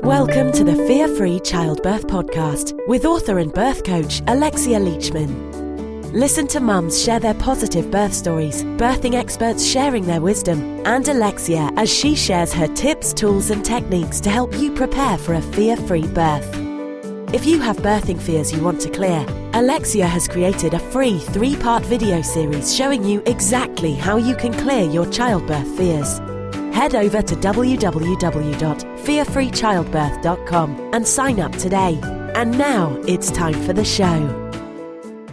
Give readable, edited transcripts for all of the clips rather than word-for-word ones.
Welcome to the Fear-Free Childbirth Podcast with author and birth coach Alexia Leachman. Listen to mums share their positive birth stories, birthing experts sharing their wisdom, and Alexia as she shares her tips, tools and techniques to help you prepare for a fear-free birth. If you have birthing fears you want to clear, Alexia has created a free 3-part video series showing you exactly how you can clear your childbirth fears. Head over to www.fearfreechildbirth.com and sign up today. And now it's time for the show.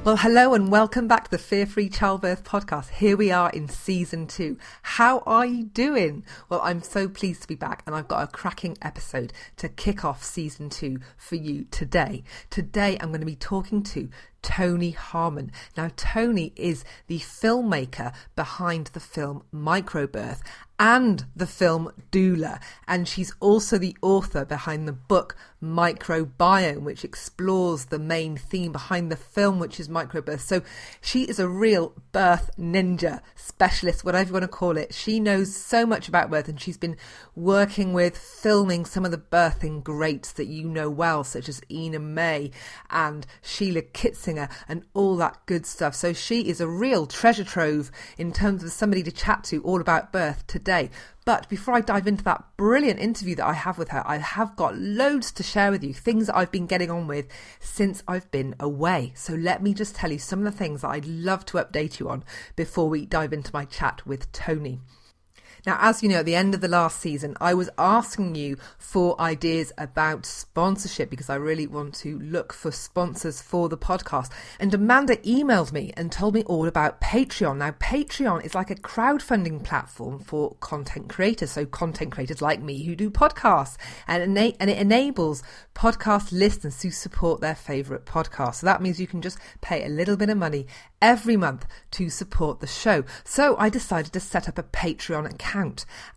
Well, hello and welcome back to the Fear-Free Childbirth Podcast. Here we are in Season 2. How are you doing? Well, I'm so pleased to be back and I've got a cracking episode to kick off Season 2 for you today. Today I'm going to be talking to Toni Harman. Now, Toni is the filmmaker behind the film Microbirth and the film DOULA, and she's also the author behind the book Microbiome, which explores the main theme behind the film, which is microbirth. So she is a real birth ninja, specialist, whatever you want to call it. She knows so much about birth, and she's been working with filming some of the birthing greats that you know well, such as Ina May and Sheila Kitzinger and all that good stuff. So she is a real treasure trove in terms of somebody to chat to all about birth today. But before I dive into that brilliant interview that I have with her, I have got loads to share with you, things that I've been getting on with since I've been away. So let me just tell you some of the things that I'd love to update you on before we dive into my chat with Toni. Now, as you know, at the end of the last season, I was asking you for ideas about sponsorship because I really want to look for sponsors for the podcast. And Amanda emailed me and told me all about Patreon. Now, Patreon is like a crowdfunding platform for content creators. So content creators like me who do podcasts, and it enables podcast listeners to support their favourite podcast. So that means you can just pay a little bit of money every month to support the show. So I decided to set up a Patreon account.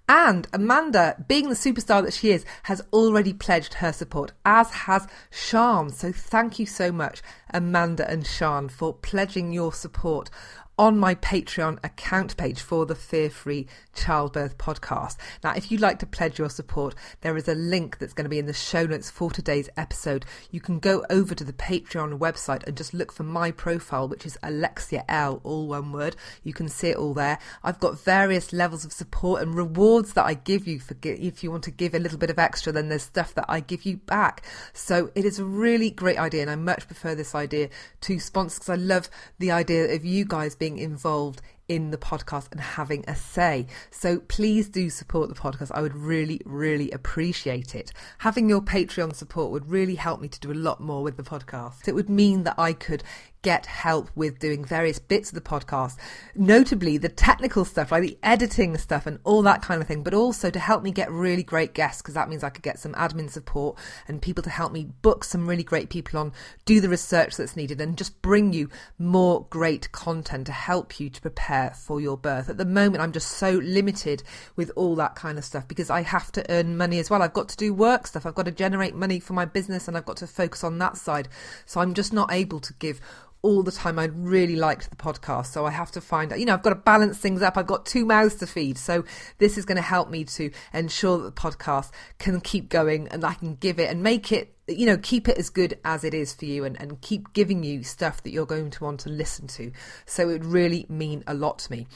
And Amanda, being the superstar that she is, has already pledged her support, as has Sean. So thank you so much, Amanda and Sean, for pledging your support on my Patreon account page for the Fear-Free Childbirth Podcast. Now, if you'd like to pledge your support, there is a link that's going to be in the show notes for today's episode. You can go over to the Patreon website and just look for my profile, which is Alexia L, all one word. You can see it all there. I've got various levels of support and rewards that I give you for if you want to give a little bit of extra, then there's stuff that I give you back. So it is a really great idea, and I much prefer this idea to sponsors because I love the idea of you guys being involved in the podcast and having a say. So please do support the podcast. I would really, really appreciate it. Having your Patreon support would really help me to do a lot more with the podcast. It would mean that I could get help with doing various bits of the podcast, notably the technical stuff like the editing stuff and all that kind of thing, but also to help me get really great guests, because that means I could get some admin support and people to help me book some really great people on, do the research that's needed, and just bring you more great content to help you to prepare for your birth. At the moment, I'm just so limited with all that kind of stuff because I have to earn money as well. I've got to do work stuff. I've got to generate money for my business and I've got to focus on that side. So I'm just not able to give all the time I'd really like to the podcast. So I have to find out, I've got to balance things up. I've got 2 mouths to feed. So this is going to help me to ensure that the podcast can keep going and I can give it and make it, keep it as good as it is for you and keep giving you stuff that you're going to want to listen to. So it would really mean a lot to me.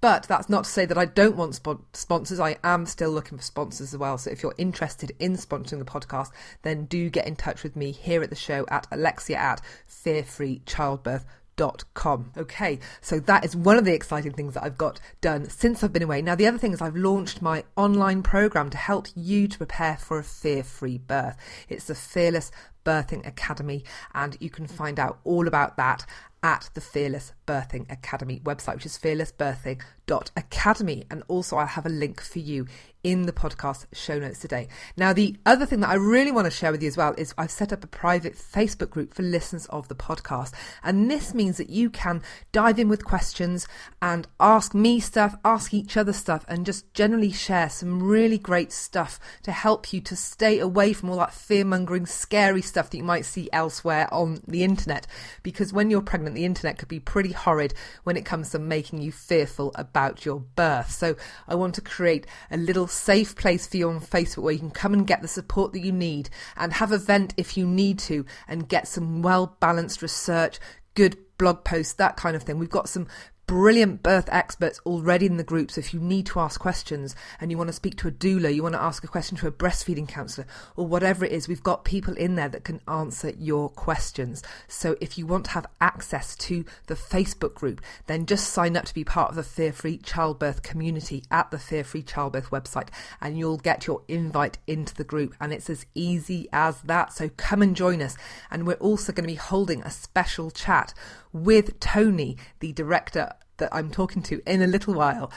But that's not to say that I don't want sponsors. I am still looking for sponsors as well. So if you're interested in sponsoring the podcast, then do get in touch with me here at the show at alexia@fearfreechildbirth.com. Okay, so that is one of the exciting things that I've got done since I've been away. Now, the other thing is I've launched my online program to help you to prepare for a fear-free birth. It's the Fearless Birthing Academy, and you can find out all about that at the Fearless Birthing Academy website, which is fearlessbirthing.academy. And also I have a link for you in the podcast show notes today. Now, the other thing that I really want to share with you as well is I've set up a private Facebook group for listeners of the podcast. And this means that you can dive in with questions and ask me stuff, ask each other stuff, and just generally share some really great stuff to help you to stay away from all that fear-mongering, scary stuff stuff that you might see elsewhere on the internet, because when you're pregnant, the internet could be pretty horrid when it comes to making you fearful about your birth. So I want to create a little safe place for you on Facebook where you can come and get the support that you need and have a vent if you need to, and get some well-balanced research, good blog posts, that kind of thing. We've got some brilliant birth experts already in the group, so if you need to ask questions and you want to speak to a doula, you want to ask a question to a breastfeeding counsellor or whatever it is, we've got people in there that can answer your questions. So if you want to have access to the Facebook group, then just sign up to be part of the Fear-Free Childbirth community at the Fear-Free Childbirth website, and you'll get your invite into the group, and it's as easy as that. So come and join us. And we're also going to be holding a special chat with Toni, the director that I'm talking to, in a little while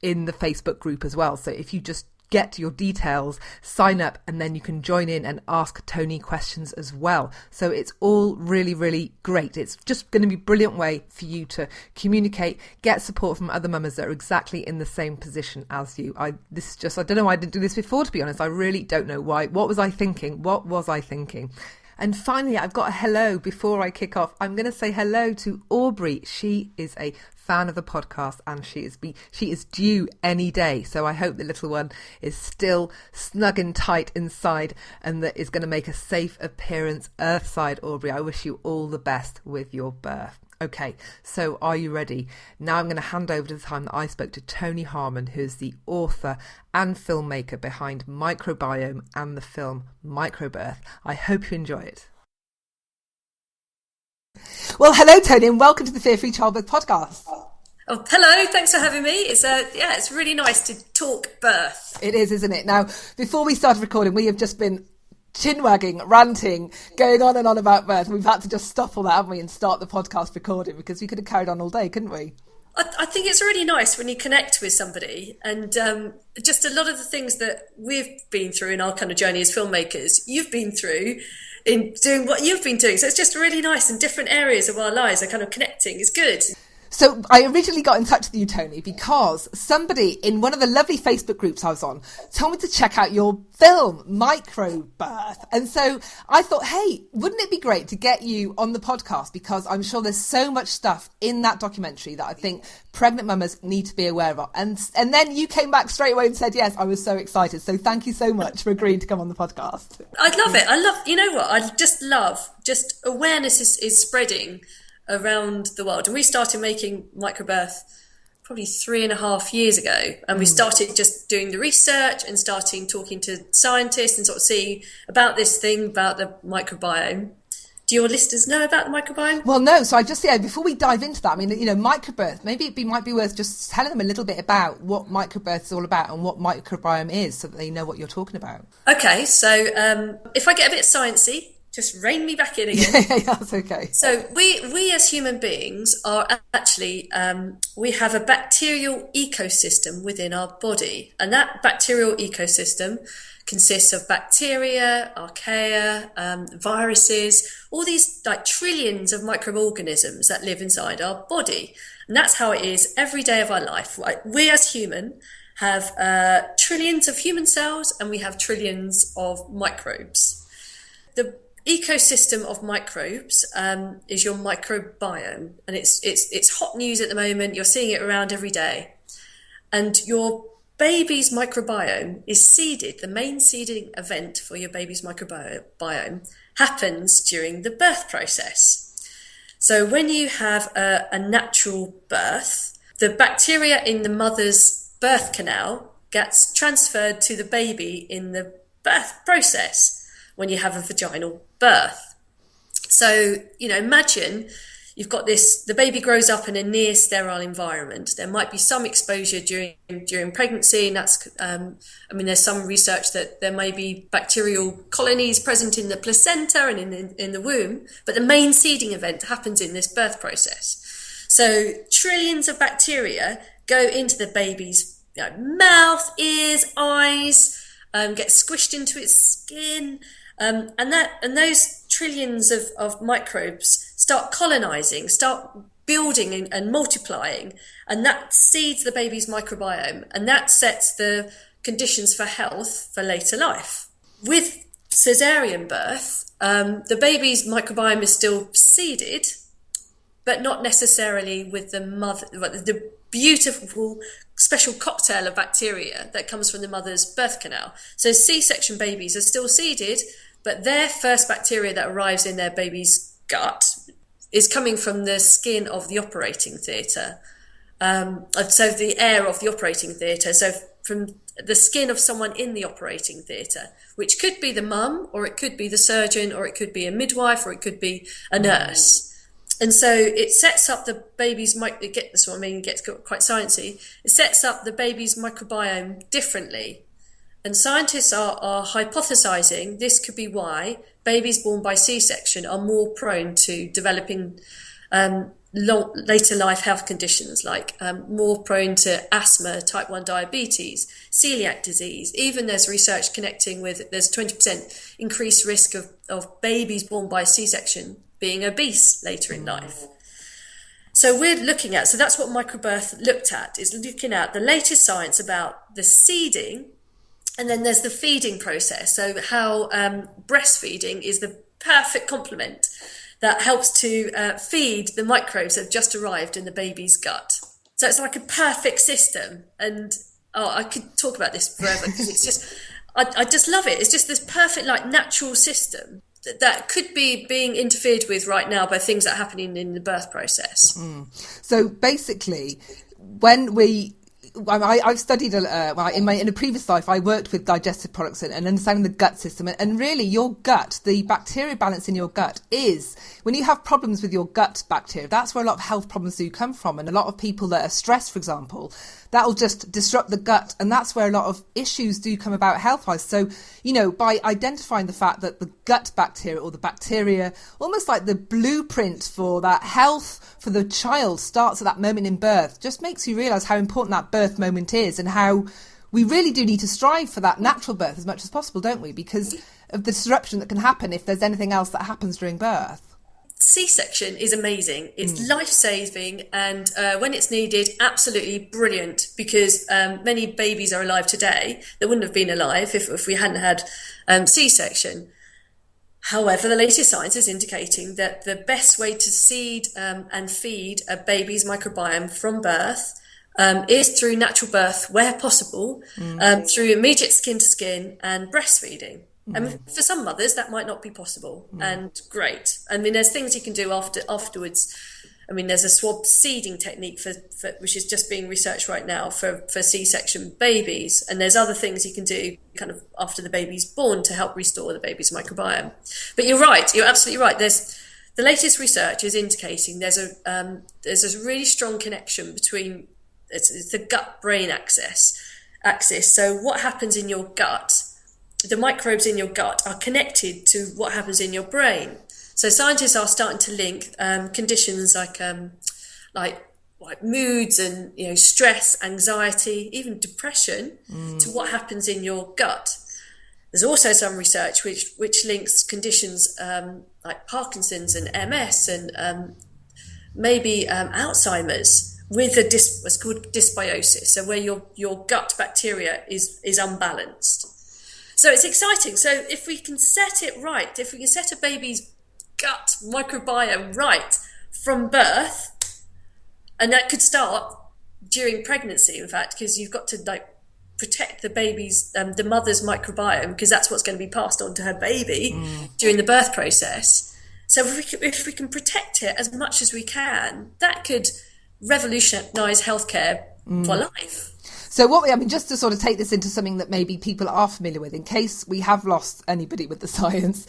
in the Facebook group as well. So if you just get your details, sign up, and then you can join in and ask Toni questions as well. So it's all really, really great. It's just going to be a brilliant way for you to communicate, get support from other mamas that are exactly in the same position as you. I don't know why I didn't do this before, to be honest. I really don't know why. What was I thinking? And finally, I've got a hello before I kick off. I'm going to say hello to Aubrey. She is a fan of the podcast, and she is due any day. So I hope the little one is still snug and tight inside and that is going to make a safe appearance earthside. Aubrey, I wish you all the best with your birth. Okay, so are you ready? Now I'm going to hand over to the time that I spoke to Toni Harman, who's the author and filmmaker behind Microbiome and the film Microbirth. I hope you enjoy it. Well, hello, Toni, and welcome to the Fear-Free Childbirth podcast. Oh, hello. Thanks for having me. It's really nice to talk birth. It is, isn't it? Now, before we started recording, we have just been chin-wagging, ranting, going on and on about birth. We've had to just stop all that, haven't we, and start the podcast recording, because we could have carried on all day, couldn't we? I think it's really nice when you connect with somebody, and just a lot of the things that we've been through in our kind of journey as filmmakers, you've been through in doing what you've been doing. So it's just really nice, and different areas of our lives are kind of connecting. It's good. So I originally got in touch with you, Toni, because somebody in one of the lovely Facebook groups I was on told me to check out your film, Microbirth. And so I thought, hey, wouldn't it be great to get you on the podcast? Because I'm sure there's so much stuff in that documentary that I think pregnant mamas need to be aware of. And then you came back straight away and said, yes, I was so excited. So thank you so much for agreeing to come on the podcast. I'd love it. You know what? I just love, just awareness is spreading around the world. And we started making Microbirth probably 3.5 years ago, and we started just doing the research and starting talking to scientists and sort of seeing about this thing about the microbiome. Do your listeners know about the microbiome? Well, no. So before we dive into that, I mean, microbirth, maybe it might be worth just telling them a little bit about what microbirth is all about and what microbiome is, so that they know what you're talking about. Okay, so if I get a bit sciencey, just rein me back in again. Yeah, that's okay. So we as human beings are actually, we have a bacterial ecosystem within our body. And that bacterial ecosystem consists of bacteria, archaea, viruses, all these like trillions of microorganisms that live inside our body. And that's how it is every day of our life. Right? We as human have trillions of human cells, and we have trillions of microbes. The ecosystem of microbes is your microbiome, and it's hot news at the moment. You're seeing it around every day, and your baby's microbiome is seeded. The main seeding event for your baby's microbiome happens during the birth process. So when you have a natural birth, the bacteria in the mother's birth canal gets transferred to the baby in the birth process when you have a vaginal birth. So, imagine you've got the baby grows up in a near sterile environment. There might be some exposure during pregnancy, and that's, there's some research that there may be bacterial colonies present in the placenta and in the womb, but the main seeding event happens in this birth process. So trillions of bacteria go into the baby's mouth, ears, eyes, get squished into its skin, and those trillions of microbes start colonizing, start building and multiplying, and that seeds the baby's microbiome, and that sets the conditions for health for later life. With cesarean birth, the baby's microbiome is still seeded, but not necessarily with the mother, the beautiful special cocktail of bacteria that comes from the mother's birth canal. So C-section babies are still seeded, but their first bacteria that arrives in their baby's gut is coming from the skin of the operating theatre. So the air of the operating theatre. So from the skin of someone in the operating theatre, which could be the mum, or it could be the surgeon, or it could be a midwife, or it could be a nurse. And so it sets up the baby's, it gets quite sciencey, it sets up the baby's microbiome differently. And scientists are hypothesizing this could be why babies born by C-section are more prone to developing later life health conditions, like more prone to asthma, type 1 diabetes, celiac disease. Even there's research connecting with, there's 20% increased risk of babies born by C-section being obese later in life. So we're looking at, so that's what microbirth looked at, is looking at the latest science about the seeding, and then there's the feeding process. So how breastfeeding is the perfect complement that helps to feed the microbes that have just arrived in the baby's gut. So it's like a perfect system. And I could talk about this forever because it's just, I just love it. It's just this perfect, like, natural system that could be being interfered with right now by things that are happening in the birth process. So basically, when I've studied in a previous life, I worked with digestive products and understanding the gut system. And really, your gut, the bacteria balance in your gut is, when you have problems with your gut bacteria, that's where a lot of health problems do come from. And a lot of people that are stressed, for example, that'll just disrupt the gut. And that's where a lot of issues do come about health-wise. So, by identifying the fact that the gut bacteria, or the bacteria, almost like the blueprint for that health for the child, starts at that moment in birth, just makes you realise how important that birth moment is, and how we really do need to strive for that natural birth as much as possible, don't we? Because of the disruption that can happen if there's anything else that happens during birth. C-section is amazing. It's life-saving, and when it's needed, absolutely brilliant, because many babies are alive today that wouldn't have been alive if we hadn't had C-section. However, the latest science is indicating that the best way to seed and feed a baby's microbiome from birth is through natural birth where possible, through immediate skin-to-skin and breastfeeding. And for some mothers, that might not be possible, and great. I mean, there's things you can do afterwards. I mean, there's a swab seeding technique for which is just being researched right now for C-section babies, and there's other things you can do kind of after the baby's born to help restore the baby's microbiome. But you're right, you're absolutely right. The latest research is indicating there's a really strong connection between it's the gut-brain axis. So what happens in your gut? The microbes in your gut are connected to what happens in your brain. So scientists are starting to link conditions like moods and stress, anxiety, even depression to what happens in your gut. There's also some research which links conditions like Parkinson's and MS and maybe Alzheimer's with what's called dysbiosis. So where your gut bacteria is unbalanced. So it's exciting. So if we can set it right, if we can set a baby's gut microbiome right from birth, and that could start during pregnancy, in fact, because you've got to protect the baby's, the mother's microbiome, because that's what's going to be passed on to her baby during the birth process. So if we can protect it as much as we can, that could revolutionise healthcare for life. So just to sort of take this into something that maybe people are familiar with, in case we have lost anybody with the science,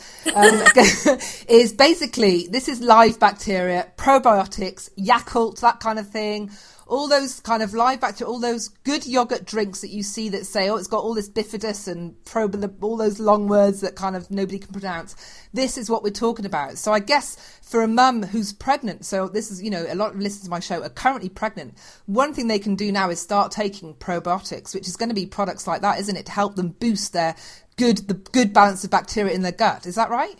is basically, this is live bacteria, probiotics, Yakult, that kind of thing, all those kind of live bacteria, all those good yogurt drinks that you see that say, it's got all this bifidus and all those long words that kind of nobody can pronounce. This is what we're talking about. So I guess for a mum who's pregnant, so this is, a lot of listeners to my show are currently pregnant, one thing they can do now is start taking probiotics, which is going to be products like that, isn't it, to help them boost the good balance of bacteria in their gut. Is that right?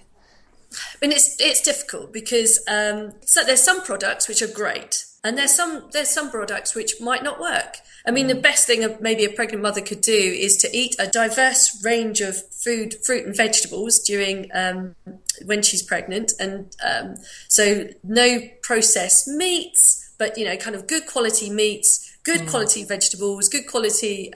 I mean, it's difficult because so there's some products which are great. And there's some products which might not work. I mean, the best thing maybe a pregnant mother could do is to eat a diverse range of fruit and vegetables during when she's pregnant, and so no processed meats, but kind of good quality meats, good quality vegetables, good quality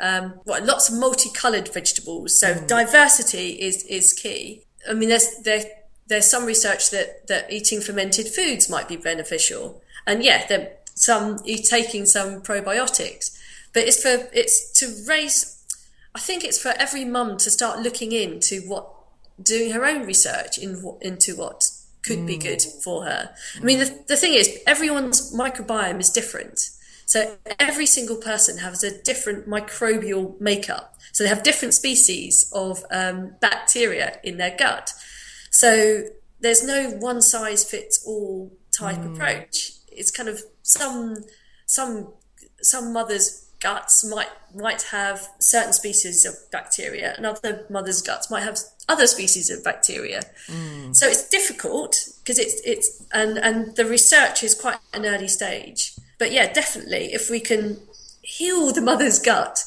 lots of multicolored vegetables. So diversity is key. I mean, there's some research that eating fermented foods might be beneficial, and taking some probiotics. But I think it's for every mum to start looking into doing her own research into what could be good for her. I mean, the thing is, everyone's microbiome is different. So every single person has a different microbial makeup. So they have different species of bacteria in their gut. So there's no one size fits all type approach. It's kind of some mothers' guts might have certain species of bacteria, and other mothers' guts might have other species of bacteria. So it's difficult because it's and the research is quite an early stage. But yeah, definitely, if we can heal the mother's gut.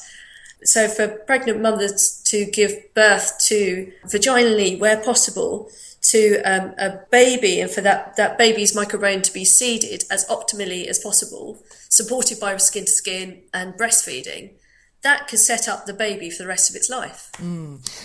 So for pregnant mothers to give birth to vaginally, where possible, to a baby, and for that baby's microbiome to be seeded as optimally as possible, supported by skin to skin and breastfeeding, that could set up the baby for the rest of its life.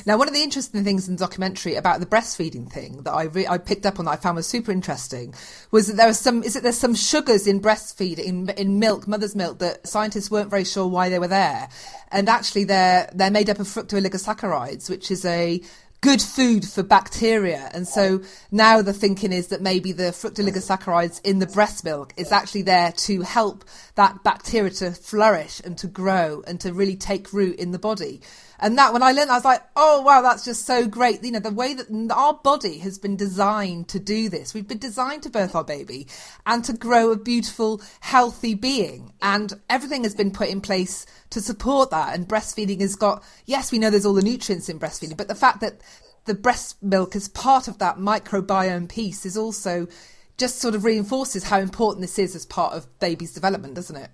Now, one of the interesting things in the documentary about the breastfeeding thing that I picked up on that I found was super interesting was that there's some sugars in breastfeeding, in milk, mother's milk, that scientists weren't very sure why they were there. And actually they're made up of fructooligosaccharides, which is a good food for bacteria. And so now the thinking is that maybe the fructooligosaccharides in the breast milk is actually there to help that bacteria to flourish and to grow and to really take root in the body. And that, when I learned, I was like, oh, wow, that's just so great. The way that our body has been designed to do this. We've been designed to birth our baby and to grow a beautiful, healthy being. And everything has been put in place to support that. And breastfeeding has got, yes, we know there's all the nutrients in breastfeeding, but the fact that the breast milk is part of that microbiome piece is also just sort of reinforces how important this is as part of baby's development, doesn't it?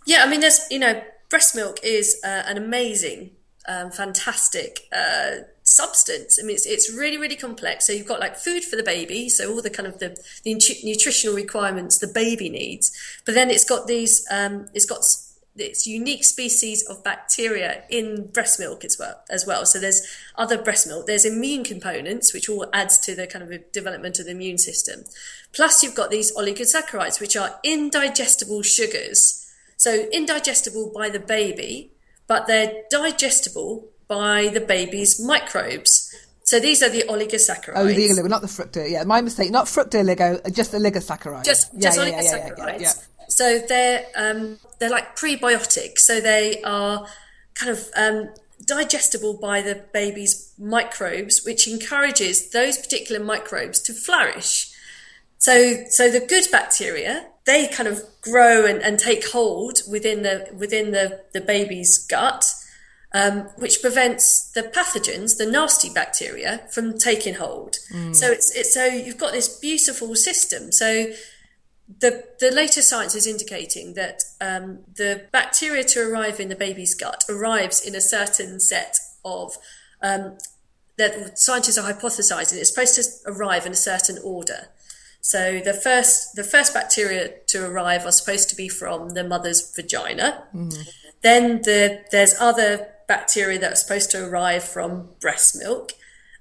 Yeah, I mean, breast milk is an amazing fantastic substance. I mean, it's really, really complex. So you've got like food for the baby, so all the kind of the nutritional requirements the baby needs, but then it's got these its unique species of bacteria in breast milk as well. So there's other breast milk, there's immune components, which all adds to the kind of development of the immune system. Plus you've got these oligosaccharides, which are indigestible sugars. So indigestible by the baby, but they're digestible by the baby's microbes. So these are the oligosaccharides. Oh, the oligo, not the fructose. Yeah, my mistake. Not fructoligo, just oligosaccharides. Just oligosaccharides. Yeah. So they're like prebiotics. So they are kind of digestible by the baby's microbes, which encourages those particular microbes to flourish. So the good bacteria, they kind of grow and take hold within the baby's gut, which prevents the pathogens, the nasty bacteria, from taking hold. So you've got this beautiful system. So the latest science is indicating that the bacteria to arrive in the baby's gut arrives in a certain set of that scientists are hypothesizing it's supposed to arrive in a certain order. So the first bacteria to arrive are supposed to be from the mother's vagina. Then there's other bacteria that are supposed to arrive from breast milk.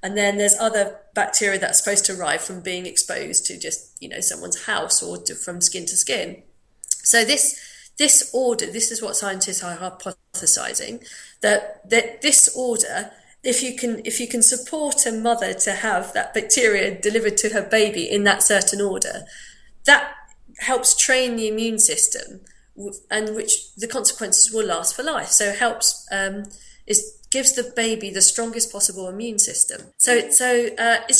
And then there's other bacteria that are supposed to arrive from being exposed to just, someone's house or from skin to skin. So this order, this is what scientists are hypothesizing, that this order, if you can support a mother to have that bacteria delivered to her baby in that certain order, that helps train the immune system, and which the consequences will last for life. So it helps gives the baby the strongest possible immune system. So it's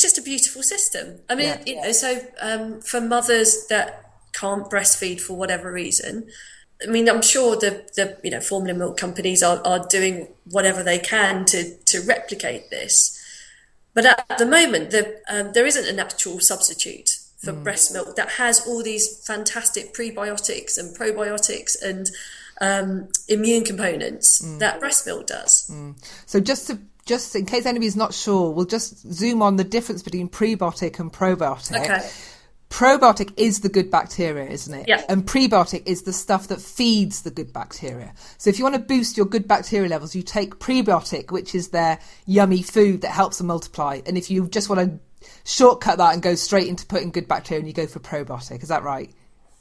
just a beautiful system. I mean, for mothers that can't breastfeed for whatever reason, I mean, I'm sure the formula milk companies are doing whatever they can to replicate this. But at the moment, there isn't an actual substitute. for breast milk that has all these fantastic prebiotics and probiotics and immune components that breast milk does. So just in case anybody's not sure, we'll just zoom on the difference between prebiotic and probiotic. Okay. Probiotic is the good bacteria, isn't it? Yeah. And prebiotic is the stuff that feeds the good bacteria. So if you want to boost your good bacteria levels, you take prebiotic, which is their yummy food that helps them multiply. And if you just want to shortcut that and go straight into putting good bacteria, and you go for probiotic. Is that right?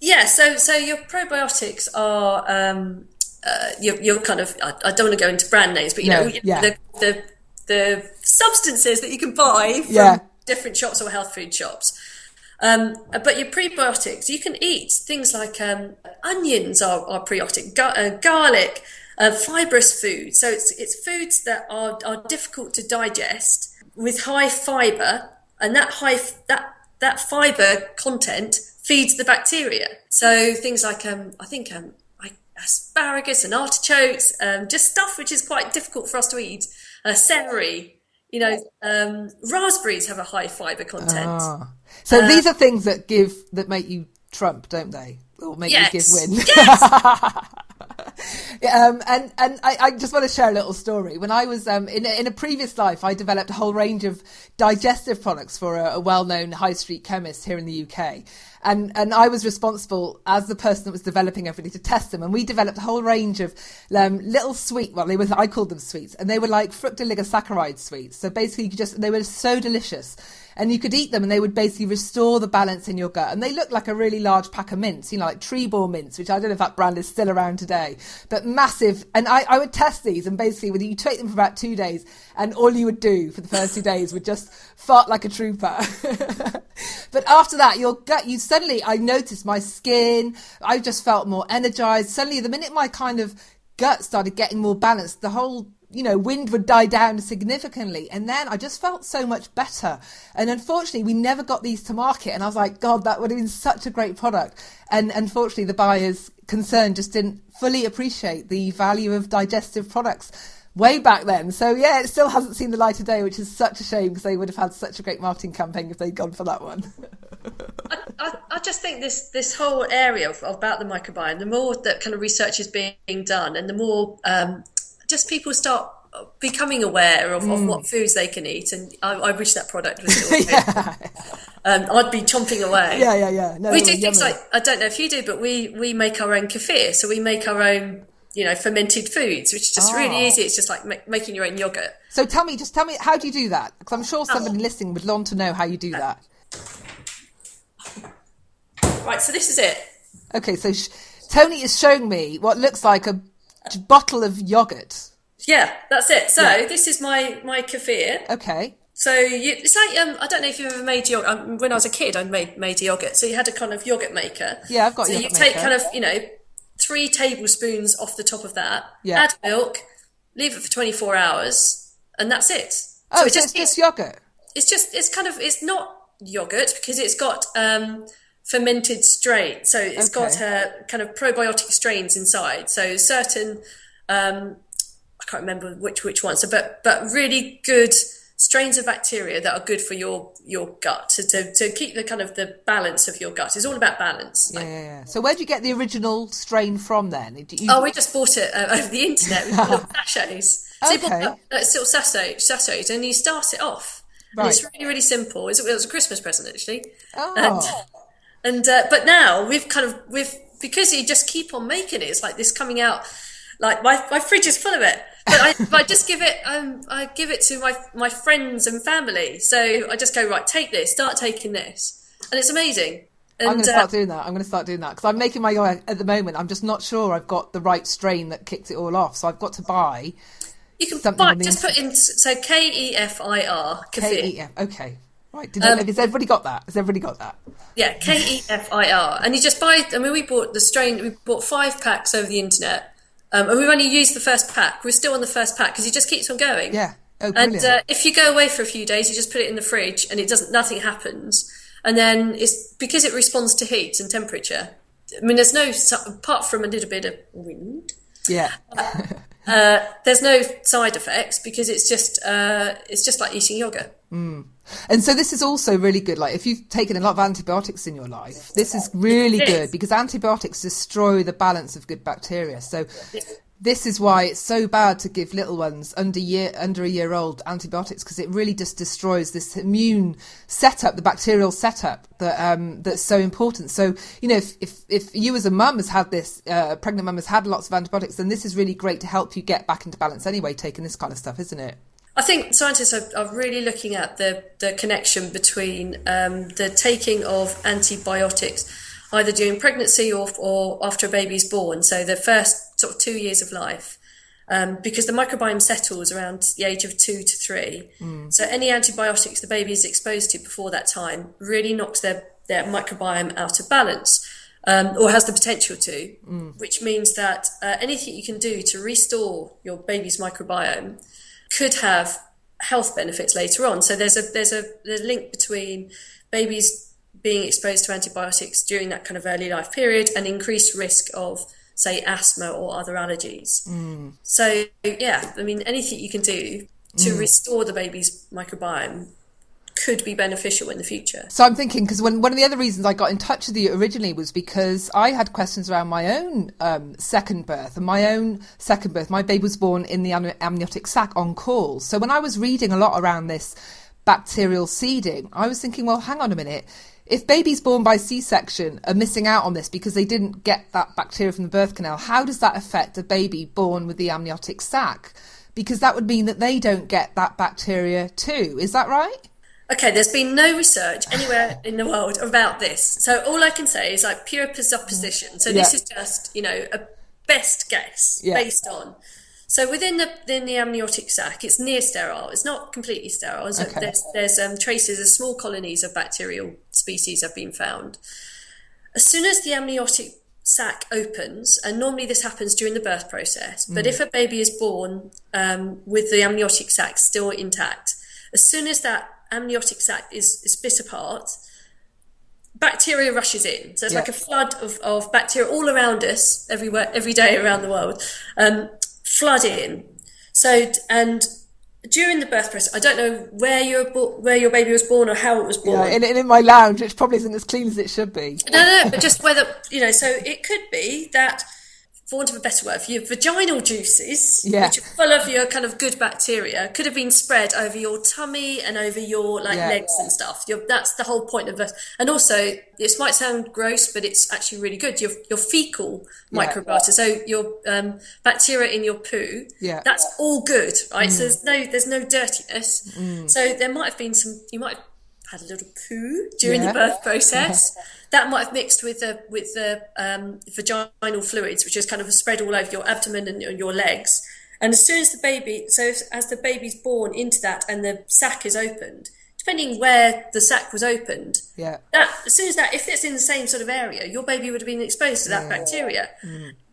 Yeah. So your probiotics are you're kind of, I don't want to go into brand names, but the substances that you can buy from different shops or health food shops. But your prebiotics, you can eat things like onions are prebiotic, garlic, fibrous food. So it's foods that are difficult to digest with high fibre, and that fibre content feeds the bacteria. So things like asparagus and artichokes, just stuff which is quite difficult for us to eat. Celery, raspberries have a high fibre content. So these are things that make you Trump, don't they? Or make you give win. Yes. And I just want to share a little story. When I was in a previous life, I developed a whole range of digestive products for a well-known high street chemist here in the UK. And I was responsible as the person that was developing everything to test them. And we developed a whole range of little I called them sweets, and they were like fructoligosaccharide sweets. So basically they were so delicious. And you could eat them and they would basically restore the balance in your gut. And they looked like a really large pack of mints, like Trebor mints, which I don't know if that brand is still around today, but massive. And I would test these, and basically you take them for about 2 days, and all you would do for the first 2 days would just fart like a trooper. But after that, your gut, I noticed my skin, I just felt more energized. Suddenly, the minute my kind of gut started getting more balanced, the whole wind would die down significantly. And then I just felt so much better. And unfortunately, we never got these to market. And I was like, God, that would have been such a great product. And unfortunately, the buyers concerned just didn't fully appreciate the value of digestive products way back then. So yeah, it still hasn't seen the light of day, which is such a shame, because they would have had such a great marketing campaign if they'd gone for that one. I just think this whole area about the microbiome, the more that kind of research is being done, and the more just people start becoming aware of what foods they can eat, and I wish that product was still I'd be chomping away. Yeah. No, we do things like, I don't know if you do, but we make our own kefir, so we make our own fermented foods, which is just really easy. It's just like making your own yogurt. So tell me, how do you do that? Because I'm sure somebody listening would want to know how you do that. Right, so this is it. Okay, so Toni is showing me what looks like a bottle of yogurt. Yeah, that's it. So this is my kefir. Okay. So it's like I don't know if you've ever made yogurt. When I was a kid, I made yogurt. So you had a kind of yogurt maker. Yeah, I've got a yogurt maker. So you take kind of 3 tablespoons off the top of that. Yeah. Add milk, leave it for 24 hours, and that's it. Oh, so it's just yogurt. It's not yogurt because it's got fermented strain. So it's got kind of probiotic strains inside. So certain, I can't remember which ones, but really good strains of bacteria that are good for your gut to keep the kind of the balance of your gut. It's all about balance. Yeah. So where did you get the original strain from then? We just bought it over the internet. We bought sachets. So you bought little sachets, and you start it off. Right. And it's really, really simple. It was a Christmas present, actually. Oh. But now we've because you just keep on making it. It's like this coming out. Like my fridge is full of it. But I just give it. I give it to my friends and family. So I just go, right, take this. Start taking this, and it's amazing. And, I'm going to start doing that because I'm making my yogurt at the moment. I'm just not sure I've got the right strain that kicks it all off. So I've got to buy. You can buy. Just put in KEFIR. KEF. Okay. Right. Has everybody got that? Yeah, KEFIR. And you just buy. I mean, we bought the strain. We bought 5 packs over the internet. And we've only used the first pack. We're still on the first pack because it just keeps on going. Yeah. Oh, brilliant. And if you go away for a few days, you just put it in the fridge and nothing happens. And then it's because it responds to heat and temperature. I mean, there's no, apart from a little bit of wind. Yeah. There's no side effects because it's just like eating yogurt. And so this is also really good. Like if you've taken a lot of antibiotics in your life, this is really good because antibiotics destroy the balance of good bacteria. So this is why it's so bad to give little ones under a year old antibiotics, because it really just destroys this immune setup, the bacterial setup that's so important. So, you know, if you as a mum has had this, pregnant mum has had lots of antibiotics, then this is really great to help you get back into balance anyway, taking this kind of stuff, isn't it? I think scientists are really looking at the connection between the taking of antibiotics either during pregnancy or after a baby's born, so the first sort of 2 years of life, because the microbiome settles around the age of 2 to 3. So any antibiotics the baby is exposed to before that time really knocks their microbiome out of balance, or has the potential to, which means that anything you can do to restore your baby's microbiome could have health benefits later on. So there's a link between babies being exposed to antibiotics during that kind of early life period and increased risk of, say, asthma or other allergies. So, yeah, I mean, anything you can do to restore the baby's microbiome could be beneficial in the future. So I'm thinking, because one of the other reasons I got in touch with you originally was because I had questions around my own second birth. And my own second birth, my baby was born in the amniotic sac on call. So when I was reading a lot around this bacterial seeding, I was thinking, well, hang on a minute. If babies born by C-section are missing out on this because they didn't get that bacteria from the birth canal, how does that affect a baby born with the amniotic sac? Because that would mean that they don't get that bacteria too. Is that right? Okay, there's been no research anywhere in the world about this. So all I can say is like pure presupposition. So this is just, you know, a best guess based on. So within the amniotic sac, it's near sterile. It's not completely sterile. So there's traces of small colonies of bacterial species have been found. As soon as the amniotic sac opens, and normally this happens during the birth process, but if a baby is born with the amniotic sac still intact, as soon as that amniotic sac is split apart, bacteria rushes in. So it's like a flood of bacteria all around us, everywhere, every day around the world. Flood in. So, and during the birth process, I don't know where your baby was born or how it was born. Yeah, in my lounge, which probably isn't as clean as it should be. No, but just whether, you know, so it could be that, for want of a better word, your vaginal juices, which are full of your kind of good bacteria, could have been spread over your tummy and over your legs and stuff. That's the whole point of birth. And also, this might sound gross, but it's actually really good. Your fecal microbiota, so your bacteria in your poo, that's all good, right? So there's no dirtiness. So there might have been you might have had a little poo during the birth process. That might have mixed with the vaginal fluids, which is kind of spread all over your abdomen and your legs. And as soon as as the baby's born into that and the sac is opened, depending where the sac was opened, as soon as if it's in the same sort of area, your baby would have been exposed to that bacteria.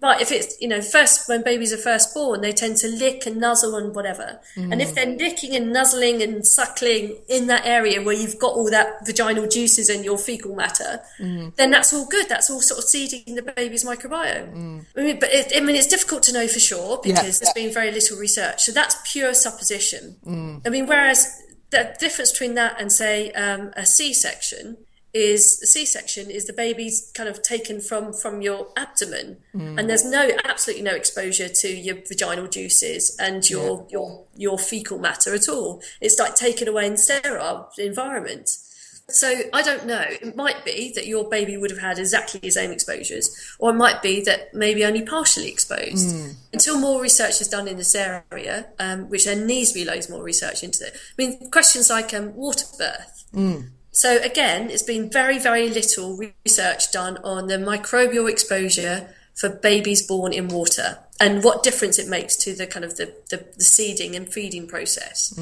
But if it's, you know, when babies are first born, they tend to lick and nuzzle and whatever. And if they're licking and nuzzling and suckling in that area where you've got all that vaginal juices and your fecal matter, then that's all good. That's all sort of seeding the baby's microbiome. I mean, but it's difficult to know for sure because there's been very little research. So that's pure supposition. I mean, whereas the difference between that and, say, a C-section is the baby's kind of taken from your abdomen, and there's absolutely no exposure to your vaginal juices and your fecal matter at all. It's like taken away in sterile environment. So I don't know. It might be that your baby would have had exactly the same exposures, or it might be that maybe only partially exposed. Until more research is done in this area, which there needs to be loads more research into it. I mean, questions like water birth. So again, it's been very, very little research done on the microbial exposure for babies born in water and what difference it makes to the kind of the seeding and feeding process.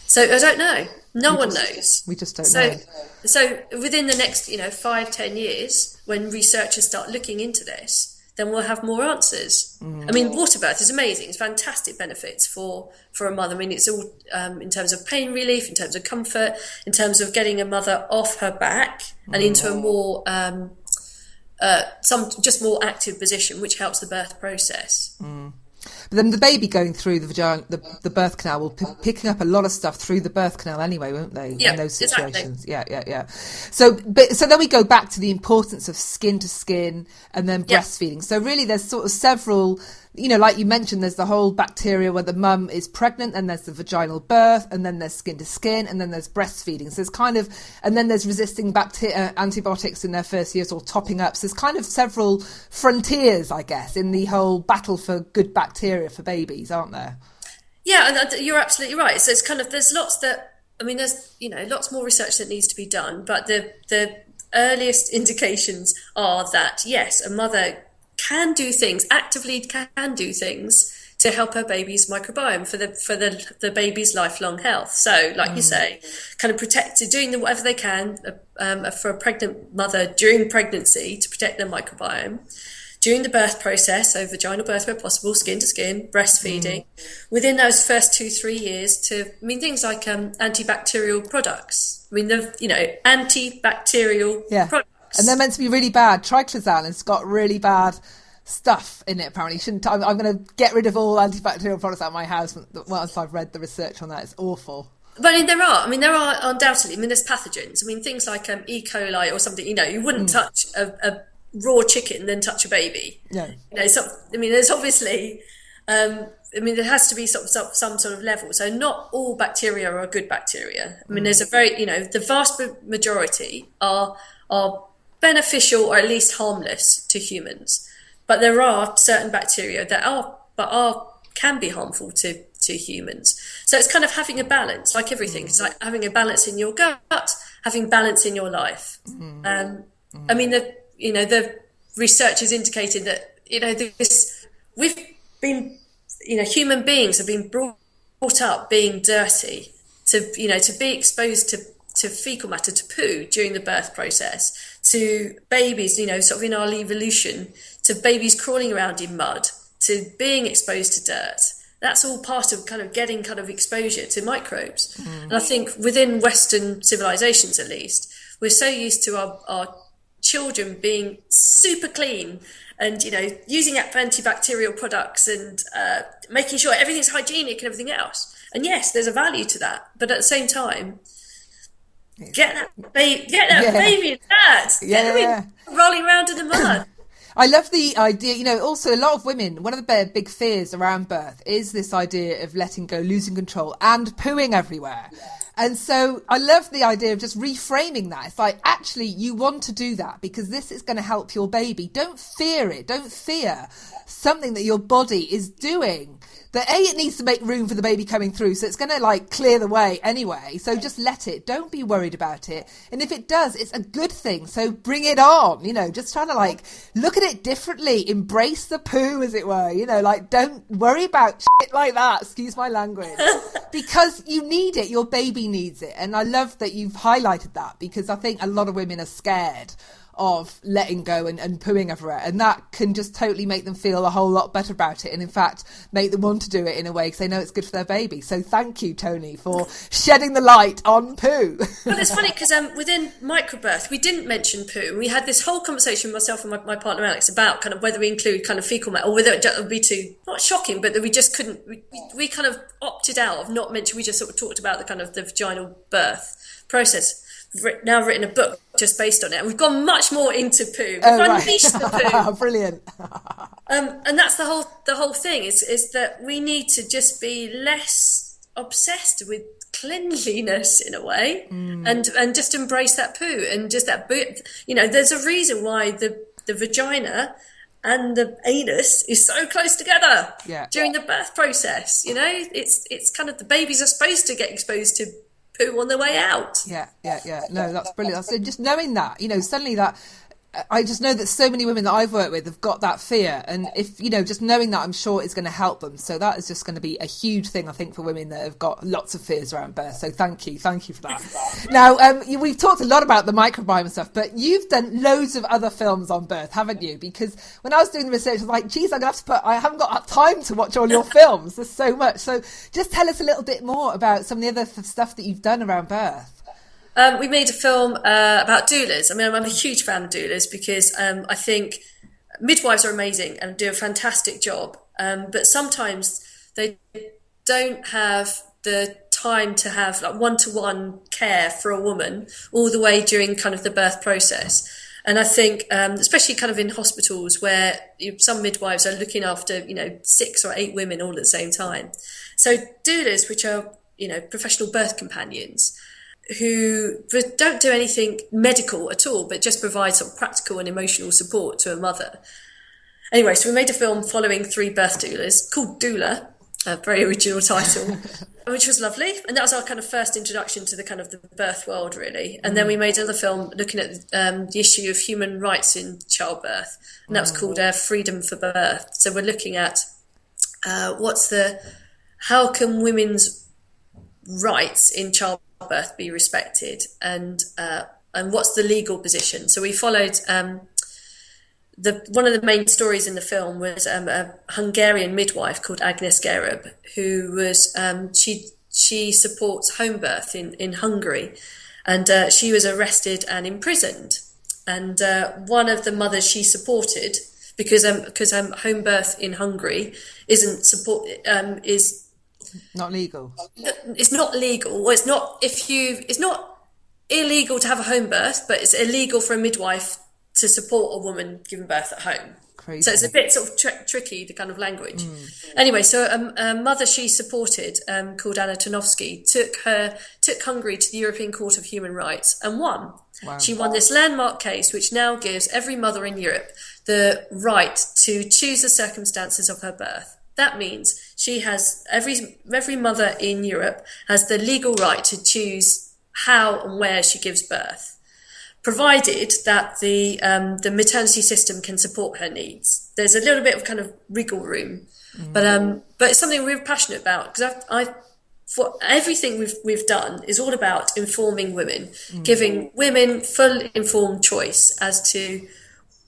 So I don't know. No one knows. We just don't know. So within the next, 5-10 years, when researchers start looking into this, then we'll have more answers. I mean, water birth is amazing. It's fantastic benefits for a mother. I mean, it's all in terms of pain relief, in terms of comfort, in terms of getting a mother off her back and into a more more active position, which helps the birth process. But then the baby going through the vagina, the birth canal, will picking up a lot of stuff through the birth canal anyway, won't they? Yeah, in those situations. exactly. Yeah. So then we go back to the importance of skin to skin and then breastfeeding. So really, there's sort of several. Like you mentioned, there's the whole bacteria where the mum is pregnant, and there's the vaginal birth, and then there's skin to skin, and then there's breastfeeding. So there's and then there's resisting antibiotics in their first years or topping up. So there's kind of several frontiers, I guess, in the whole battle for good bacteria for babies, aren't there? Yeah, and you're absolutely right. So it's there's lots there's lots more research that needs to be done, but the earliest indications are that yes, a mother actively can do things to help her baby's microbiome for the baby's lifelong health. So, like you say, kind of doing whatever they can for a pregnant mother during pregnancy to protect their microbiome. During the birth process, so vaginal birth where possible, skin to skin, breastfeeding. Within those first 2-3 years, things like antibacterial products. Antibacterial products. And they're meant to be really bad. Triclosan has got really bad stuff in it, apparently. I'm going to get rid of all antibacterial products out of my house once I've read the research on that. It's awful. But there are undoubtedly, there's pathogens. Things like E. coli or something, you wouldn't touch a raw chicken then touch a baby. Yeah. There's obviously, there has to be some sort of level. So not all bacteria are good bacteria. There's a very, the vast majority are beneficial or at least harmless to humans. But there are certain bacteria that can be harmful to humans. So it's kind of having a balance, like everything. It's like having a balance in your gut, having balance in your life. The research has indicated that, human beings have been brought up being dirty, to be exposed to fecal matter, to poo during the birth process, to babies, sort of in our evolution, to babies crawling around in mud, to being exposed to dirt. That's all part of kind of getting kind of exposure to microbes. And I think within Western civilizations, at least, we're so used to our children being super clean and, using antibacterial products and making sure everything's hygienic and everything else. And yes, there's a value to that. But at the same time, get that baby in that. Get them rolling around in the mud. I love the idea, also a lot of women, one of the big fears around birth is this idea of letting go, losing control and pooing everywhere. And so I love the idea of just reframing that. It's like, actually, you want to do that because this is going to help your baby. Don't fear it. Don't fear something that your body is doing. That it needs to make room for the baby coming through, so it's going to clear the way anyway. So just let it. Don't be worried about it. And if it does, it's a good thing. So bring it on. Just trying to look at it differently. Embrace the poo, as it were. Don't worry about shit like that. Excuse my language, because you need it. Your baby needs it. And I love that you've highlighted that, because I think a lot of women are scared of letting go and pooing everywhere, and that can just totally make them feel a whole lot better about it, and in fact make them want to do it in a way because they know it's good for their baby. So thank you, Toni, for shedding the light on poo. Well, it's funny because within microbirth we didn't mention poo. We had this whole conversation, myself and my partner Alex, about kind of whether we include kind of fecal matter or whether it would be too, not shocking, but that we just couldn't, we kind of opted out of not mentioning. We just sort of talked about the kind of the vaginal birth process. Now written a book just based on it, and we've gone much more into poo. We've unleashed the poo. Brilliant. And that's the whole thing is that we need to just be less obsessed with cleanliness in a way, and just embrace that poo and just that there's a reason why the vagina and the anus is so close together during the birth process. It's kind of, the babies are supposed to get exposed to poo on their way out. Yeah. No, that's brilliant. So just knowing that, suddenly that, I just know that so many women that I've worked with have got that fear, and if just knowing that, I'm sure it's going to help them. So that is just going to be a huge thing, I think, for women that have got lots of fears around birth. So thank you for that. Now, we've talked a lot about the microbiome and stuff, but you've done loads of other films on birth, haven't you? Because when I was doing the research, I was like, geez, I haven't got time to watch all your films. There's so much. So just tell us a little bit more about some of the other stuff that you've done around birth. We made a film about doulas. I'm a huge fan of doulas because I think midwives are amazing and do a fantastic job. but sometimes they don't have the time to have like one-to-one care for a woman all the way during kind of the birth process. And I think, especially kind of in hospitals where some midwives are looking after, 6 or 8 women all at the same time. So doulas, which are, professional birth companions, who don't do anything medical at all, but just provide sort of practical and emotional support to a mother. Anyway, so we made a film following 3 birth doulas called DOULA, a very original title, which was lovely. And that was our kind of first introduction to the kind of the birth world, really. And then we made another film looking at the issue of human rights in childbirth. And that was called Freedom for Birth. So we're looking at how can women's rights in childbirth be respected, and what's the legal position. So we followed one of the main stories in the film was a Hungarian midwife called Agnes Gereb, who was she supports home birth in Hungary, and she was arrested and imprisoned. And one of the mothers she supported, because home birth in Hungary is not legal. It's not legal. Well, it's not illegal to have a home birth, but it's illegal for a midwife to support a woman giving birth at home. Crazy. So it's a bit sort of tricky, the kind of language. Anyway, so a mother she supported, called Anna Tarnowski, took Hungary to the European Court of Human Rights and won. Wow. She won this landmark case, which now gives every mother in Europe the right to choose the circumstances of her birth. That means she has every mother in Europe has the legal right to choose how and where she gives birth, provided that the maternity system can support her needs. There's a little bit of kind of wiggle room, but it's something we're passionate about, because for everything we've done is all about informing women, giving women full informed choice as to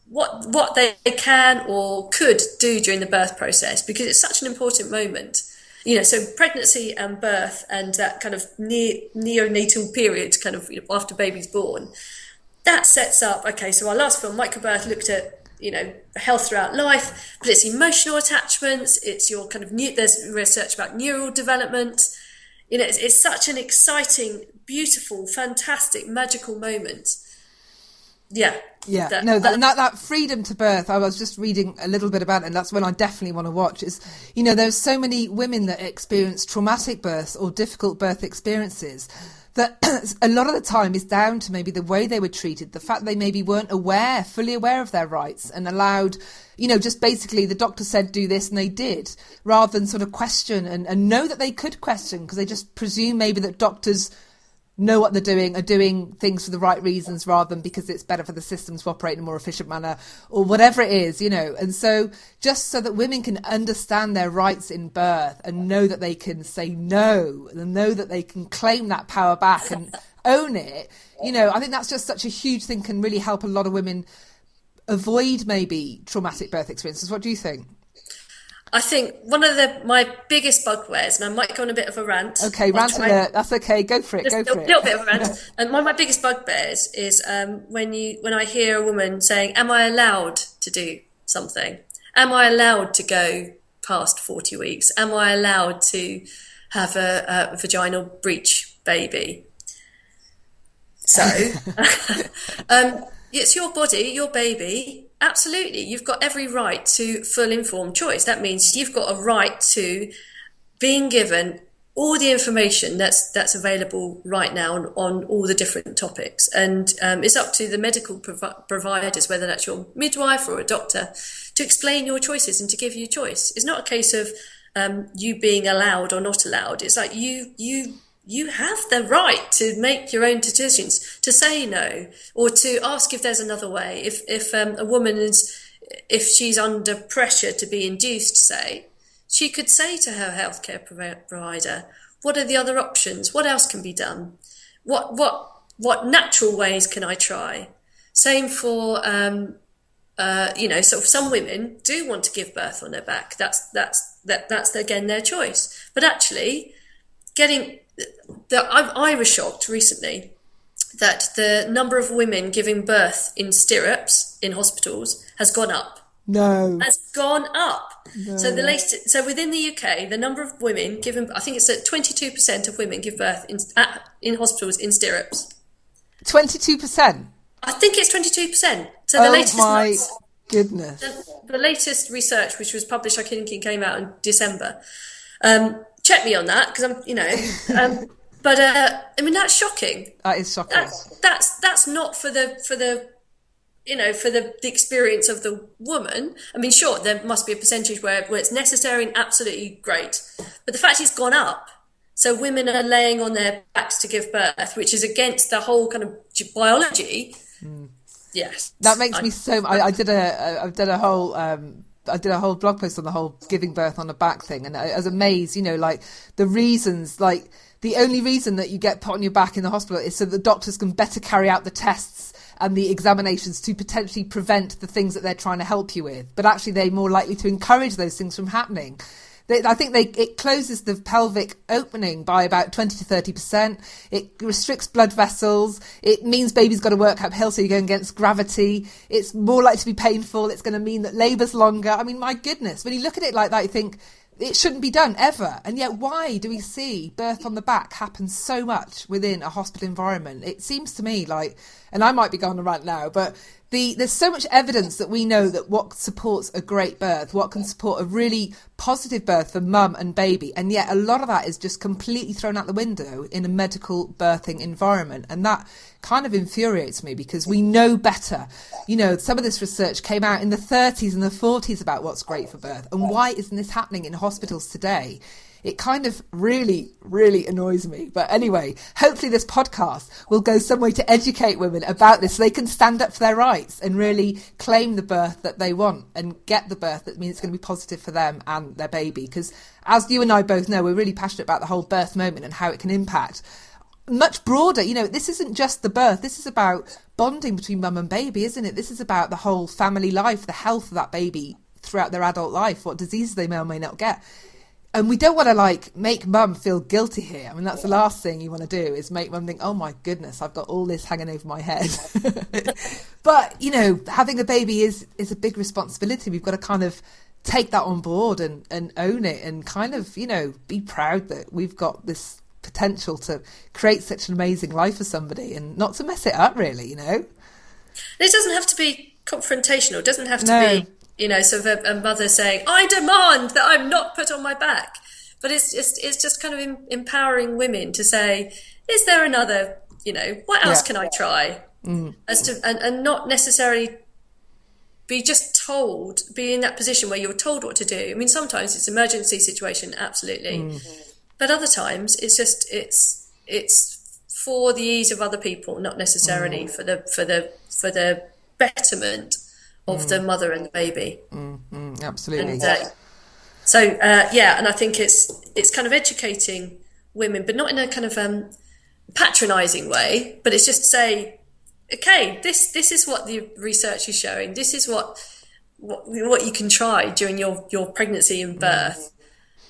what they can or could do during the birth process, because it's such an important moment. So pregnancy and birth and that kind of neonatal period, kind of after baby's born, that sets up, okay, so our last film, Microbirth, looked at, health throughout life, but it's emotional attachments, it's your kind of there's research about neural development. It's such an exciting, beautiful, fantastic, magical moment. Yeah. Yeah, that freedom to birth, I was just reading a little bit about it, and that's when I definitely want to watch, is, there's so many women that experience traumatic births or difficult birth experiences that a lot of the time is down to maybe the way they were treated, the fact they maybe weren't fully aware of their rights and allowed, just basically the doctor said do this and they did, rather than sort of question and know that they could question, because they just presume maybe that doctors know what they're doing, are doing things for the right reasons rather than because it's better for the system to operate in a more efficient manner or whatever it is, And so just so that women can understand their rights in birth and know that they can say no and know that they can claim that power back and own it, I think that's just such a huge thing, can really help a lot of women avoid maybe traumatic birth experiences. What do you think? I think one of my biggest bugbears, and I might go on a bit of a rant. Okay, rant alert. That's okay. Go for it. A little bit of a rant. And one of my biggest bugbears is when I hear a woman saying, "Am I allowed to do something? Am I allowed to go past 40 weeks? Am I allowed to have a vaginal breech baby?" So, it's your body, your baby. Absolutely. You've got every right to full informed choice. That means you've got a right to being given all the information that's available right now on all the different topics. And it's up to the medical providers, whether that's your midwife or a doctor, to explain your choices and to give you choice. It's not a case of you being allowed or not allowed. It's like you have the right to make your own decisions, to say no, or to ask if there's another way. If a woman if she's under pressure to be induced, say, she could say to her healthcare provider, what are the other options? What else can be done? What natural ways can I try? Same for, sort of some women do want to give birth on their back. That's again their choice. But actually, I was shocked recently that the number of women giving birth in stirrups in hospitals has gone up. No. Has gone up. No. So within the UK, the number of women given, I think it's at 22% of women give birth in hospitals in stirrups. 22%? I think it's 22%. So the latest goodness. The latest research, which was published, I think it came out in December. Check me on that, because I'm, but I mean, that's shocking. That is shocking. That's not for the experience of the woman. I mean, sure, there must be a percentage where it's necessary and absolutely great, but the fact it's gone up. So women are laying on their backs to give birth, which is against the whole kind of biology. Yes, that makes me so. I did a whole blog post on the whole giving birth on the back thing, and I was amazed. Like the reasons, like the only reason that you get put on your back in the hospital is so the doctors can better carry out the tests and the examinations to potentially prevent the things that they're trying to help you with. But actually, they're more likely to encourage those things from happening. I think it closes the pelvic opening by about 20 to 30%. It restricts blood vessels. It means baby's got to work uphill, so you're going against gravity. It's more likely to be painful. It's going to mean that labour's longer. I mean, my goodness, when you look at it like that, you think it shouldn't be done ever. And yet, why do we see birth on the back happen so much within a hospital environment? It seems to me like, and I might be going on a rant now, but there's so much evidence that we know that what supports a great birth, what can support a really positive birth for mum and baby, and yet a lot of that is just completely thrown out the window in a medical birthing environment. And that kind of infuriates me, because we know better. Some of this research came out in the 30s and the 40s about what's great for birth, and why isn't this happening in hospitals today? It kind of really, really annoys me. But anyway, hopefully this podcast will go some way to educate women about this, so they can stand up for their rights and really claim the birth that they want and get the birth that means it's going to be positive for them and their baby. Because as you and I both know, we're really passionate about the whole birth moment and how it can impact much broader. This isn't just the birth. This is about bonding between mum and baby, isn't it? This is about the whole family life, the health of that baby throughout their adult life, what diseases they may or may not get. And we don't want to make mum feel guilty here. I mean, that's the last thing you want to do, is make mum think, oh my goodness, I've got all this hanging over my head. But, having a baby is a big responsibility. We've got to kind of take that on board and own it, and kind of, be proud that we've got this potential to create such an amazing life for somebody, and not to mess it up, really, It doesn't have to be confrontational. It doesn't have to be, sort of a mother saying, I demand that I'm not put on my back. But it's just kind of empowering women to say, is there another, what else can I try? And not necessarily be just told, be in that position where you're told what to do. I mean, sometimes it's an emergency situation, absolutely. But other times it's for the ease of other people, not necessarily for the betterment of the mother and the baby. Absolutely. And, and I think it's kind of educating women, but not in a kind of patronising way, but it's just to say, okay, this is what the research is showing. This is what you can try during your pregnancy and birth.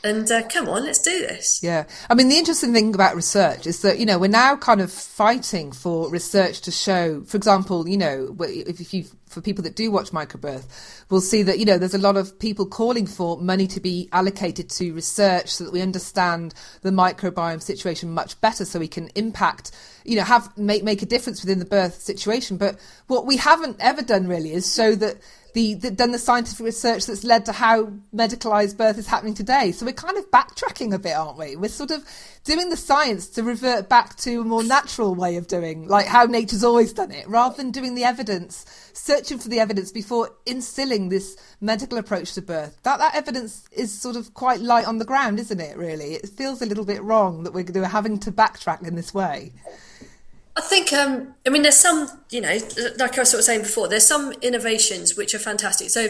And come on, let's do this. Yeah. I mean, the interesting thing about research is that, we're now kind of fighting for research to show, for example, for people that do watch Microbirth, we'll see that, there's a lot of people calling for money to be allocated to research so that we understand the microbiome situation much better, so we can impact, make a difference within the birth situation. But what we haven't ever done really is show that done the scientific research that's led to how medicalised birth is happening today. So we're kind of backtracking a bit, aren't we? We're sort of doing the science to revert back to a more natural way of doing, like how nature's always done it, rather than doing the evidence, searching for the evidence before instilling this medical approach to birth. That evidence is sort of quite light on the ground, isn't it, really? It feels a little bit wrong that we're having to backtrack in this way. I think, there's some, like I was sort of saying before, there's some innovations which are fantastic. So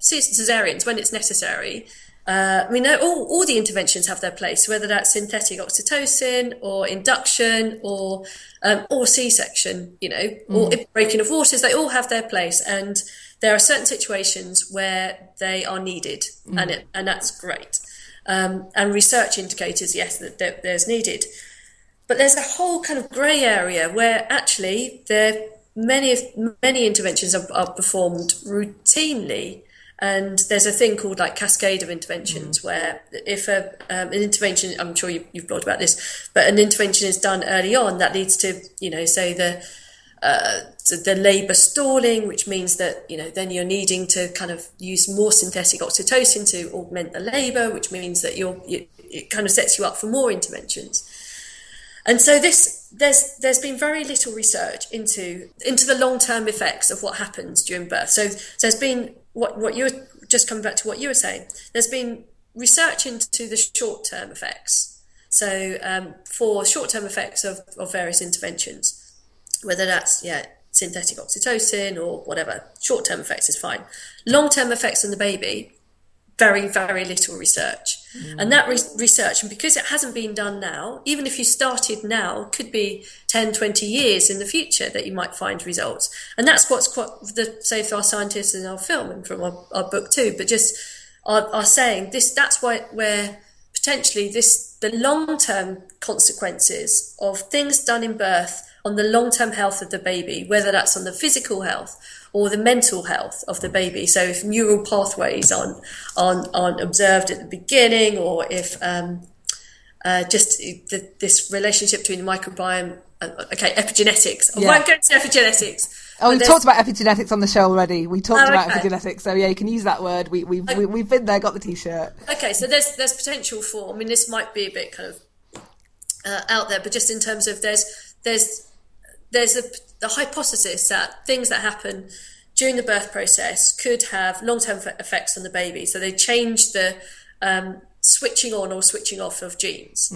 cesareans, when it's necessary, all the interventions have their place, whether that's synthetic oxytocin or induction or C-section, or breaking of waters, they all have their place. And there are certain situations where they are needed, and that's great. And research indicators, yes, that there's needed. But there's a whole kind of grey area where actually they're many interventions are performed routinely. And there's a thing called like cascade of interventions, where if an intervention, I'm sure you've blogged about this, but an intervention is done early on, that leads to, say the labour stalling, which means that, then you're needing to kind of use more synthetic oxytocin to augment the labour, which means that it kind of sets you up for more interventions. And so there's been very little research into the long-term effects of what happens during birth. So there's been what you're just coming back to what you were saying. There's been research into the short-term effects. So for short-term effects of various interventions, whether that's synthetic oxytocin or whatever, short-term effects is fine. Long-term effects on the baby, very, very little research. And that research, and because it hasn't been done now, even if you started now, could be 10, 20 years in the future that you might find results. And that's what's quite, say, for our scientists in our film and from our book too, but just are saying this, that's where potentially the long-term consequences of things done in birth on the long-term health of the baby, whether that's on the physical health or the mental health of the baby. So if neural pathways aren't observed at the beginning, or if this relationship between the microbiome, epigenetics. I won't go into epigenetics. Oh, we've talked about epigenetics on the show already. We talked about epigenetics, so you can use that word. We've been there, got the T-shirt. Okay, so there's potential for. I mean, this might be a bit kind of out there, but just in terms of there's the hypothesis that things that happen during the birth process could have long-term effects on the baby. So they change the switching on or switching off of genes.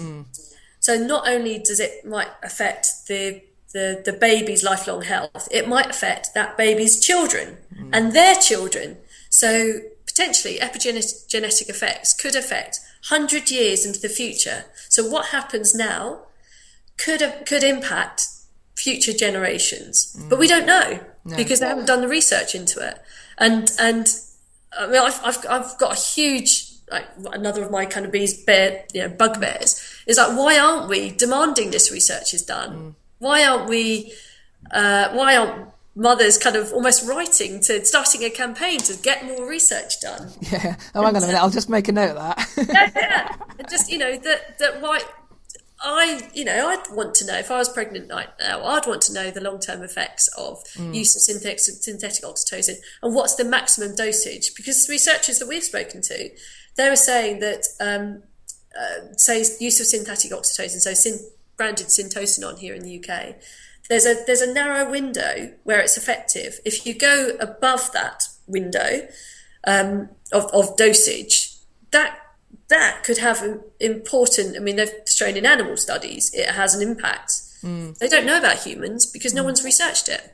So not only does it might affect the baby's lifelong health, it might affect that baby's children and their children. So potentially epigenetic effects could affect 100 years into the future. So what happens now could impact future generations, but we don't know because they haven't done the research into it. And I mean, I've got a huge, like, another of my kind of bugbears is like, why aren't we demanding this research is done? Why aren't mothers kind of almost starting a campaign to get more research done? Yeah. Oh, hang on a minute. I'll just make a note of that. Yeah. And just, that why. I'd want to know, if I was pregnant right now, I'd want to know the long-term effects of use of synthetic oxytocin and what's the maximum dosage. Because researchers that we've spoken to, they were saying that, say, use of synthetic oxytocin, so branded syntocinon here in the UK, there's a narrow window where it's effective. If you go above that window of dosage, that could have important, I mean, they've shown in animal studies it has an impact. They don't know about humans because no one's researched it.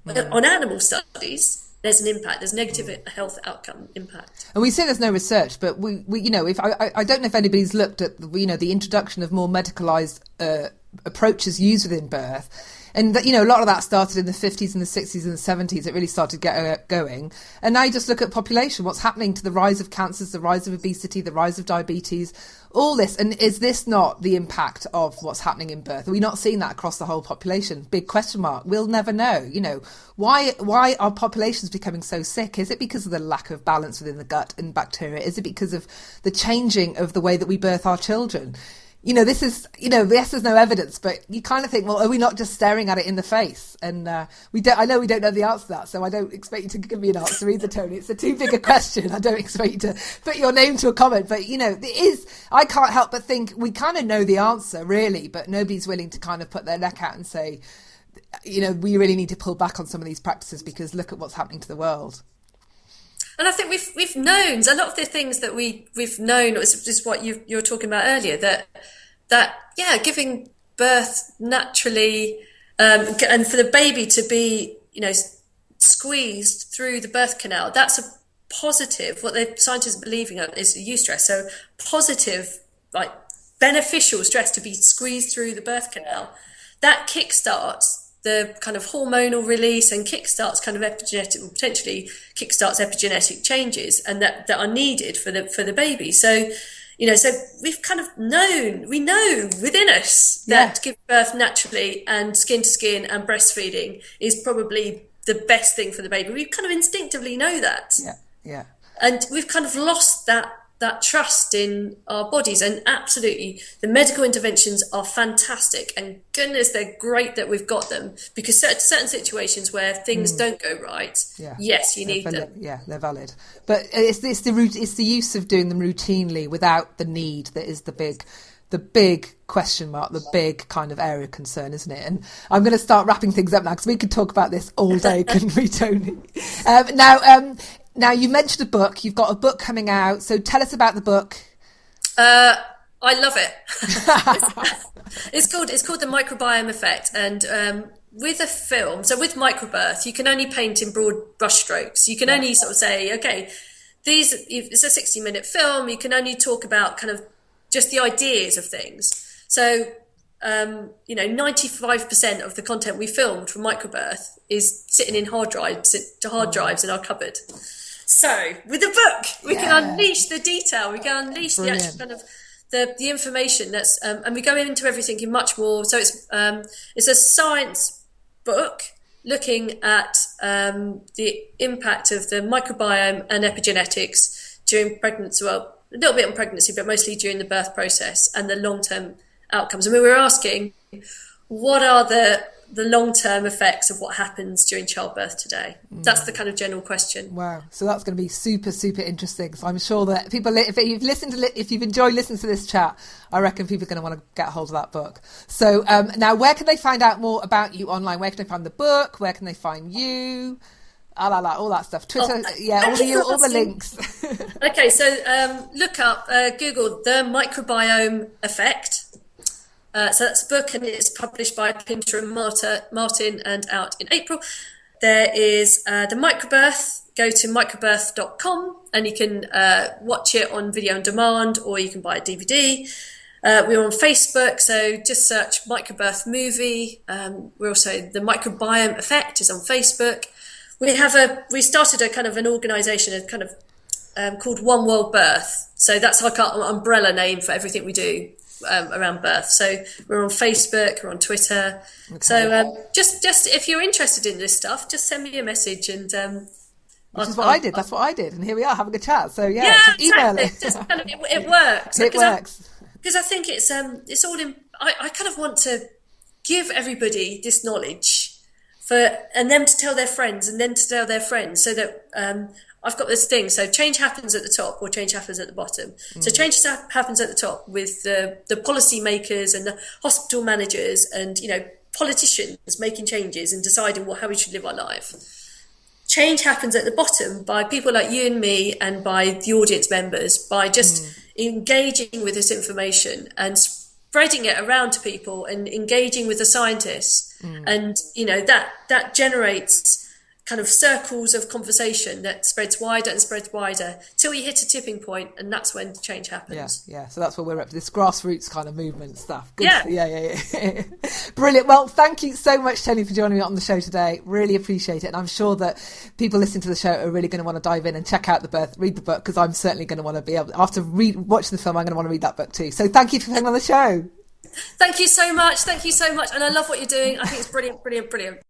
But on animal studies, there's an impact. There's negative health outcome impact. And we say there's no research, but we if I don't know if anybody's looked at the introduction of more medicalised approaches used within birth. And a lot of that started in the 50s and the 60s and the 70s. It really started going. And now you just look at population, what's happening to the rise of cancers, the rise of obesity, the rise of diabetes, all this. And is this not the impact of what's happening in birth? Are we not seeing that across the whole population? Big question mark. We'll never know. Why are populations becoming so sick? Is it because of the lack of balance within the gut and bacteria? Is it because of the changing of the way that we birth our children? This is, yes, there's no evidence, but you kind of think, well, are we not just staring at it in the face? And I know we don't know the answer to that, so I don't expect you to give me an answer either, Toni. It's a too big a question. I don't expect you to put your name to a comment, but I can't help but think we kind of know the answer, really, but nobody's willing to kind of put their neck out and say, we really need to pull back on some of these practices because look at what's happening to the world. And I think we've known a lot of the things that we've known is what you were talking about earlier, that giving birth naturally and for the baby to be squeezed through the birth canal, that's a positive. What the scientists are believing is eustress, so positive, like beneficial stress to be squeezed through the birth canal. That kickstarts the kind of hormonal release and kickstarts kind of potentially kickstarts epigenetic changes and that are needed for the baby. So, So we've kind of we know within us that giving birth naturally and skin to skin and breastfeeding is probably the best thing for the baby. We kind of instinctively know that. Yeah. And we've kind of lost that trust in our bodies. And absolutely, the medical interventions are fantastic. And goodness, they're great that we've got them, because certain situations where things don't go right, yes, you need them. Yeah, they're valid. But it's the use of doing them routinely without the need that is the big question mark, the big kind of area of concern, isn't it? And I'm going to start wrapping things up now, because we could talk about this all day, couldn't we, Toni? Now, you mentioned a book. You've got a book coming out. So tell us about the book. I love it. It's called the Microbiome Effect. And with a film, so with microbirth, you can only paint in broad brushstrokes. You can only sort of say, okay, it's a 60-minute film. You can only talk about kind of just the ideas of things. So 95% of the content we filmed from microbirth is sitting in hard drives in our cupboard. So with the book, we can unleash the detail. We can unleash the actual kind of the information that's, and we go into everything in much more. So it's a science book looking at the impact of the microbiome and epigenetics during pregnancy. Well, a little bit on pregnancy, but mostly during the birth process and the long-term outcomes. I mean, we were asking, what are the long-term effects of what happens during childbirth today? That's the kind of general question. Wow. So that's going to be super, super interesting. So I'm sure that people, if you've enjoyed listening to this chat, I reckon people are going to want to get hold of that book. So now, where can they find out more about you online? Where can they find the book? Where can they find you? All that stuff. Twitter, all the links. Okay, so look up, Google the Microbiome Effect. So that's a book, and it's published by Pinter and Martin and out in April. There is the Microbirth. Go to microbirth.com and you can watch it on video on demand, or you can buy a DVD. We're on Facebook, so just search Microbirth Movie. We're also, the Microbiome Effect is on Facebook. We started a kind of an organisation, called One World Birth. So that's like our umbrella name for everything we do around birth. So we're on Facebook, we're on Twitter. Okay. So just if you're interested in this stuff, just send me a message and which is what I did. That's what I did, and here we are having a chat. So just email it. Just kind of, it works. It works because I think it's all in. I kind of want to give everybody this knowledge and them to tell their friends, and then to tell their friends, so that I've got this thing. So change happens at the top, or change happens at the bottom. So change happens at the top with the policy makers and the hospital managers and politicians making changes and deciding how we should live our life. Change happens at the bottom by people like you and me, and by the audience members, by just engaging with this information and spreading it around to people and engaging with the scientists. And that generates kind of circles of conversation that spreads wider and spreads wider till you hit a tipping point, and that's when change happens. Yeah. So that's what we're up to, this grassroots kind of movement stuff. Good. Yeah. Brilliant. Well, thank you so much, Toni, for joining me on the show today. Really appreciate it. And I'm sure that people listening to the show are really going to want to dive in and check out read the book, because I'm certainly going to want to be able, after watching the film, I'm going to want to read that book too. So thank you for coming on the show. Thank you so much. And I love what you're doing. I think it's brilliant.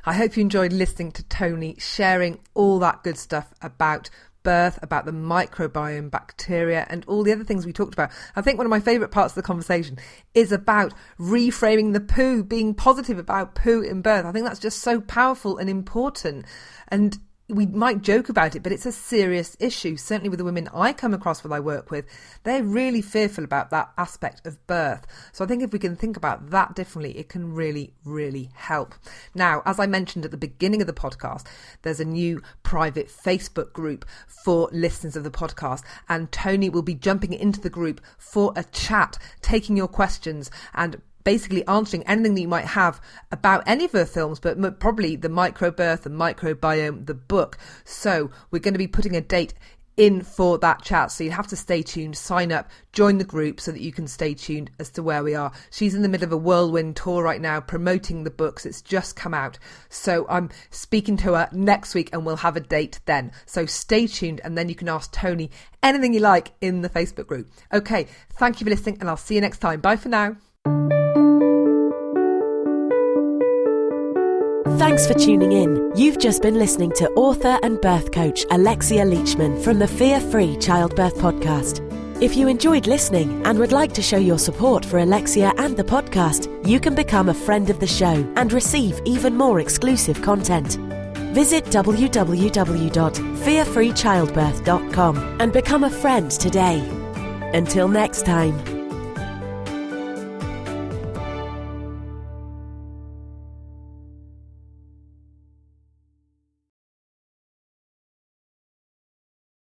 I hope you enjoyed listening to Toni sharing all that good stuff about birth, about the microbiome, bacteria, and all the other things we talked about. I think one of my favourite parts of the conversation is about reframing the poo, being positive about poo in birth. I think that's just so powerful and important. And we might joke about it, but it's a serious issue. Certainly with the women I come across, what I work with, they're really fearful about that aspect of birth. So I think if we can think about that differently, it can really, really help. Now, as I mentioned at the beginning of the podcast, there's a new private Facebook group for listeners of the podcast, and Toni will be jumping into the group for a chat, taking your questions and basically answering anything that you might have about any of her films, but probably the microbirth, the microbiome, the book. So we're going to be putting a date in for that chat. So you have to stay tuned, sign up, join the group so that you can stay tuned as to where we are. She's in the middle of a whirlwind tour right now promoting the books. It's just come out. So I'm speaking to her next week and we'll have a date then. So stay tuned and then you can ask Toni anything you like in the Facebook group. Okay, thank you for listening and I'll see you next time. Bye for now. Thanks for tuning in. You've just been listening to author and birth coach Alexia Leachman from the Fear-Free Childbirth Podcast. If you enjoyed listening and would like to show your support for Alexia and the podcast, you can become a friend of the show and receive even more exclusive content. Visit www.fearfreechildbirth.com and become a friend today. Until next time.